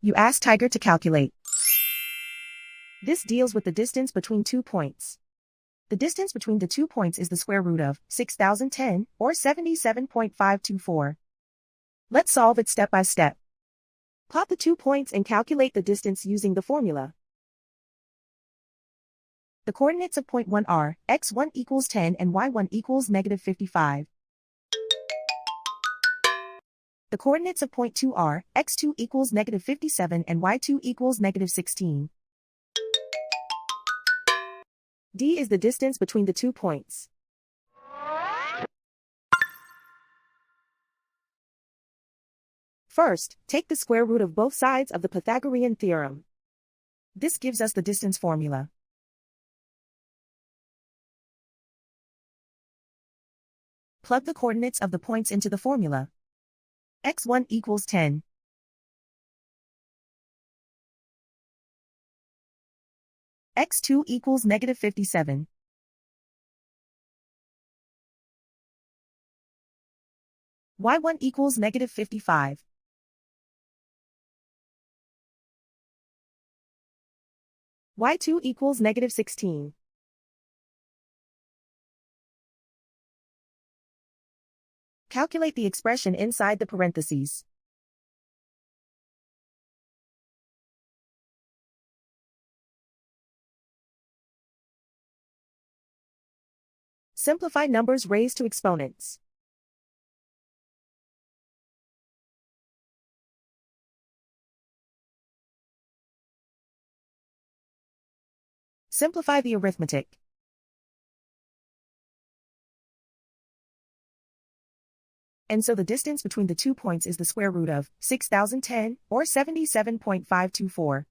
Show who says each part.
Speaker 1: You ask Tiger to calculate. This deals with the distance between 2 points. The distance between the 2 points is the square root of 6010, or 77.524. Let's solve it step by step. Plot the 2 points and calculate the distance using the formula. The coordinates of point 1 are x1 equals 10 and y1 equals negative 55. The coordinates of point 2 are x2 equals negative 57 and y2 equals negative 16. D is the distance between the 2 points. First, take the square root of both sides of the Pythagorean theorem. This gives us the distance formula. Plug the coordinates of the points into the formula. x1 equals 10. x2 equals negative 57. y1 equals negative 55. y2 equals negative 16. Calculate the expression inside the parentheses. Simplify numbers raised to exponents. Simplify the arithmetic. And so the distance between the 2 points is the square root of 6010, or 77.524.